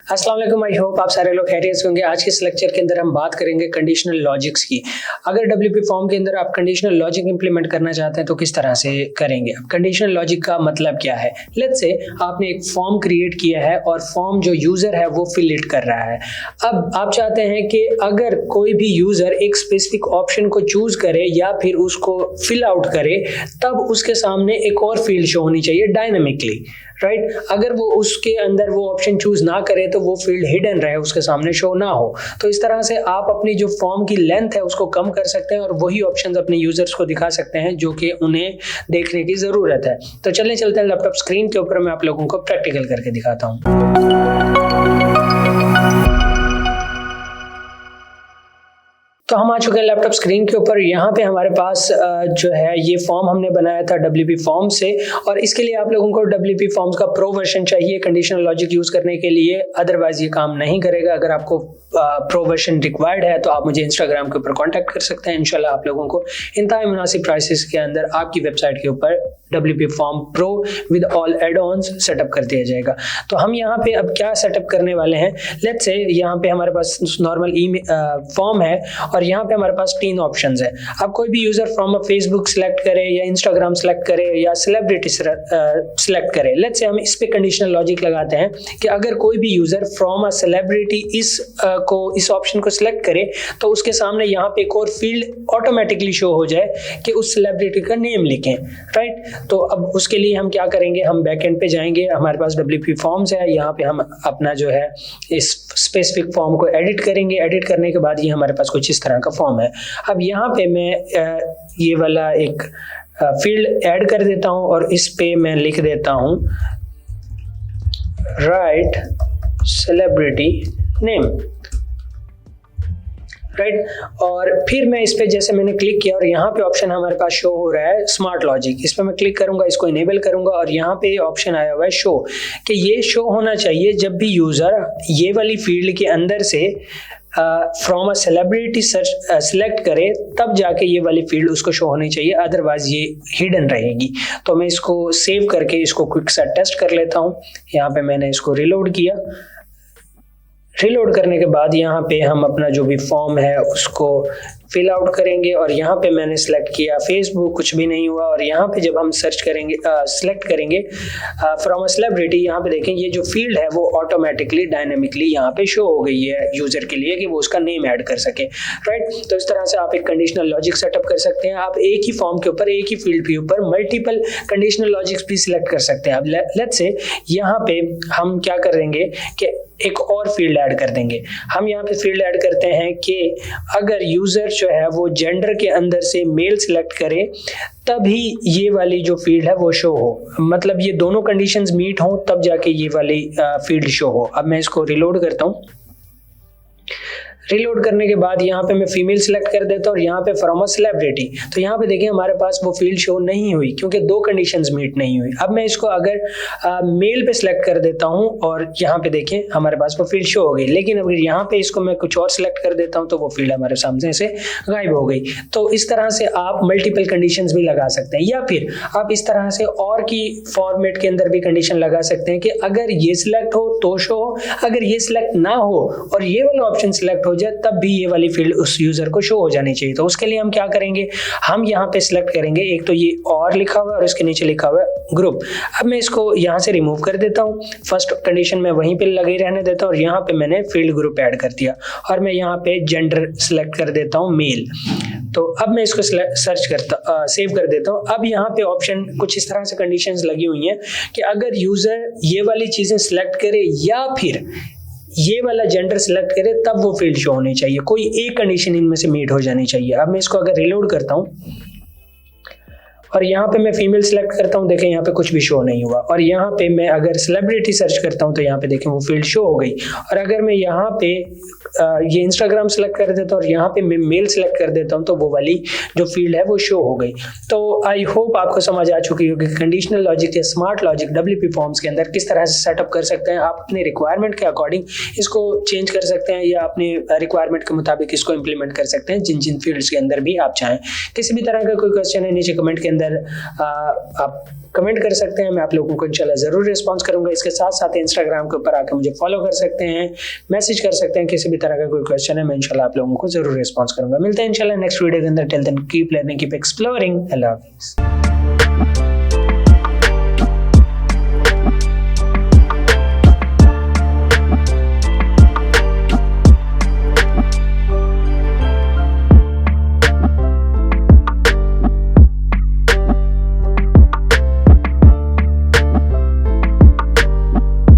अस्सलाम वालेकुम, I hope आप सारे लोग खैरियत से होंगे। आज के इस लेक्चर के अंदर हम बात करेंगे कंडीशनल लॉजिक्स की। अगर डब्ल्यूपी फॉर्म के अंदर आप कंडीशनल लॉजिक इंप्लीमेंट करना चाहते हैं तो किस तरह से करेंगे। अब कंडीशनल लॉजिक का मतलब क्या है। लेट्स से आपने एक फॉर्म क्रिएट किया है और फॉर्म जो यूजर है वो फिल इट कर रहा है। अब आप चाहते हैं कि अगर कोई भी यूजर एक स्पेसिफिक ऑप्शन को चूज करे या फिर उसको फिल आउट करे, तब उसके सामने एक और फील्ड शो होनी चाहिए डायनामिकली, राइट। अगर वो उसके अंदर वो ऑप्शन चूज ना करे तो वो फील्ड हिडन रहे, उसके सामने शो ना हो। तो इस तरह से आप अपनी जो फॉर्म की लेंथ है उसको कम कर सकते हैं और वही ऑप्शंस अपने यूजर्स को दिखा सकते हैं जो कि उन्हें देखने की जरूरत है। तो चलते हैं लैपटॉप स्क्रीन के ऊपर मैं आप लोगों को प्रैक्टिकल करके दिखाता हूँ। तो हम आ चुके हैं लैपटॉप स्क्रीन के ऊपर। यहाँ पे हमारे पास जो है ये फॉर्म हमने बनाया था डब्ल्यूपी फॉर्म से, और इसके लिए आप लोगों को डब्ल्यूपी फॉर्म्स का प्रो वर्जन चाहिए कंडीशनल लॉजिक यूज करने के लिए, अदरवाइज ये काम नहीं करेगा। अगर आपको प्रो वर्जन रिक्वायर्ड है तो आप मुझे इंस्टाग्राम के ऊपर कांटेक्ट कर सकते हैं। इंशाल्लाह आप लोगों को इंतहाई मुनासिब प्राइसेस के अंदर आपकी वेबसाइट के ऊपर WP form pro with all add ons setup कर दिया जाएगा। तो हम यहाँ पे अब क्या सेटअप करने वाले हैं। लेट्स से यहाँ पे हमारे पास नॉर्मल फॉर्म है और यहाँ पे हमारे पास 3 ऑप्शंस है। अब कोई भी यूजर फ्रॉम फेसबुक सिलेक्ट करे या इंस्टाग्राम सिलेक्ट करे या सेलिब्रिटी सिलेक्ट करे। लेट्स से हम इस पे कंडीशनल लॉजिक लगाते हैं कि अगर कोई भी यूजर फ्रॉम अ सेलिब्रिटी इस ऑप्शन को सिलेक्ट करे तो उसके सामने यहाँ पे एक और फील्ड ऑटोमेटिकली शो हो जाए कि उस सेलिब्रिटी का नेम लिखें, राइट। तो अब उसके लिए हम क्या करेंगे, हम बैकएंड पे जाएंगे। हमारे पास डब्ल्यूपी फॉर्म्स है, यहाँ पे हम अपना जो है इस स्पेसिफिक फॉर्म को एडिट करेंगे। एडिट करने के बाद ये हमारे पास कुछ इस तरह का फॉर्म है। अब यहाँ पे मैं ये वाला एक फील्ड ऐड कर देता हूँ और इस पे मैं लिख देता हूँ राइट सेलिब्रिटी नेम, राइट। और फिर मैं इस पे जैसे मैंने क्लिक किया और यहाँ पे ऑप्शन हमारे पास शो हो रहा है स्मार्ट लॉजिक। इस पे मैं क्लिक करूंगा, इसको इनेबल करूंगा और यहाँ पे ऑप्शन आया हुआ है शो, कि ये शो होना चाहिए जब भी यूजर ये वाली फील्ड के अंदर से from a celebrity search select करे, तब जाके ये वाली फील्ड उसको शो होनी चाहिए, अदरवाइज ये हिडन रहेगी। तो मैं इसको सेव करके इसको क्विक सा टेस्ट कर लेता हूँ। यहाँ पे मैंने इसको रिलोड किया। रिलोड करने के बाद यहाँ पे हम अपना जो भी फॉर्म है उसको फिल आउट करेंगे और यहाँ पे मैंने सेलेक्ट किया फेसबुक, कुछ भी नहीं हुआ। और यहाँ पे जब हम सर्च करेंगे सिलेक्ट करेंगे फ्रॉम अ सेलिब्रिटी, यहाँ पे देखें ये जो फील्ड है वो ऑटोमेटिकली डायनेमिकली यहाँ पे शो हो गई है यूजर के लिए कि वो उसका नेम ऐड कर सके, राइट। तो इस तरह से आप एक कंडीशनल लॉजिक सेटअप कर सकते हैं। आप एक ही फॉर्म के ऊपर, एक ही फील्ड के ऊपर मल्टीपल कंडीशनल लॉजिक्स भी सिलेक्ट कर सकते हैं। अब लेट्स से यहाँ पे हम क्या करेंगे कि एक और फील्ड ऐड कर देंगे। हम यहाँ पे फील्ड ऐड करते हैं कि अगर यूजर जो है वो जेंडर के अंदर से मेल सिलेक्ट करे तभी ये वाली जो फील्ड है वो शो हो, मतलब ये दोनों कंडीशंस मीट हो तब जाके ये वाली फील्ड शो हो। अब मैं इसको रिलोड करता हूँ। रिलोड करने के बाद यहाँ पे मैं फीमेल सिलेक्ट कर देता हूँ और यहाँ पे फ्रॉम अ सेलिब्रिटी, तो यहाँ पे देखिए हमारे पास वो फील्ड शो नहीं हुई क्योंकि 2 कंडीशंस मीट नहीं हुई। अब मैं इसको अगर मेल पे सिलेक्ट कर देता हूँ और यहाँ पे देखें हमारे पास वो फील्ड शो हो गई, लेकिन अगर यहाँ पे इसको मैं कुछ और सिलेक्ट कर देता हूँ तो वो फील्ड हमारे सामने से गायब हो गई। तो इस तरह से आप मल्टीपल कंडीशंस भी लगा सकते हैं, या फिर आप इस तरह से और की फॉर्मेट के अंदर भी कंडीशन लगा सकते हैं कि अगर ये सिलेक्ट हो तो शो हो, अगर ये सिलेक्ट ना हो और ये वाला ऑप्शन सिलेक्ट हो जाए तब भी ये वाली फील्ड उस यूजर को शो हो जानी चाहिए। तो उसके लिए हम क्या करेंगे, हम यहाँ पे सिलेक्ट करेंगे, एक तो ये और लिखा हुआ है और इसके नीचे लिखा हुआ है ग्रुप। अब मैं इसको यहाँ से रिमूव कर देता हूँ। फर्स्ट कंडीशन में वहीं पे लगे रहने देता हूँ और यहाँ पे मैंने फील्ड ग्रुप ऐड कर दिया और मैं यहाँ पे जेंडर सिलेक्ट कर देता हूँ मेल। तो अब मैं इसको सेव कर देता हूँ। अब यहाँ पे ऑप्शन कुछ इस तरह से कंडीशंस लगी हुई हैं कि अगर यूजर ये वाली चीजें सिलेक्ट करे या फिर ये वाला जेंडर सिलेक्ट करे तब वो फील्ड शो होनी चाहिए, कोई एक कंडीशन इनमें से मीट हो जानी चाहिए। अब मैं इसको अगर रिलोड करता हूँ और यहाँ पे मैं फीमेल सिलेक्ट करता हूँ, देखें यहाँ पे कुछ भी शो नहीं हुआ। और यहाँ पे मैं अगर सेलिब्रिटी सर्च करता हूँ तो यहाँ पे देखें वो फील्ड शो हो गई। और अगर मैं यहाँ पे ये इंस्टाग्राम सेलेक्ट कर देता हूँ और यहाँ पे मैं मेल सेलेक्ट कर देता हूँ तो वो वाली जो फील्ड है वो शो हो गई। तो आई होप आपको समझ आ चुकी होगी कंडीशनल लॉजिक या स्मार्ट लॉजिक डब्ल्यूपी फॉर्म्स के अंदर किस तरह से सेटअप कर सकते हैं। आप अपने रिक्वायरमेंट के अकॉर्डिंग इसको चेंज कर सकते हैं या अपने रिक्वायरमेंट के मुताबिक इसको इंप्लीमेंट कर सकते हैं जिन जिन फील्ड्स के अंदर भी आप चाहें। किसी भी तरह का कोई क्वेश्चन है नीचे कमेंट के अंदर आप कमेंट कर सकते हैं, मैं आप लोगों को इंशाल्लाह ज़रूर रिस्पॉन्स करूंगा। इसके साथ साथ इंस्टाग्राम के ऊपर आकर मुझे फॉलो कर सकते हैं, मैसेज कर सकते हैं, किसी भी तरह का कोई क्वेश्चन है मैं इंशाल्लाह आप लोगों को ज़रूर रिस्पॉन्स करूंगा। मिलते हैं इंशाल्लाह नेक्स्ट वीडियो के अंदर। Till then keep learning, keep exploring. अल्लाह हाफिज़।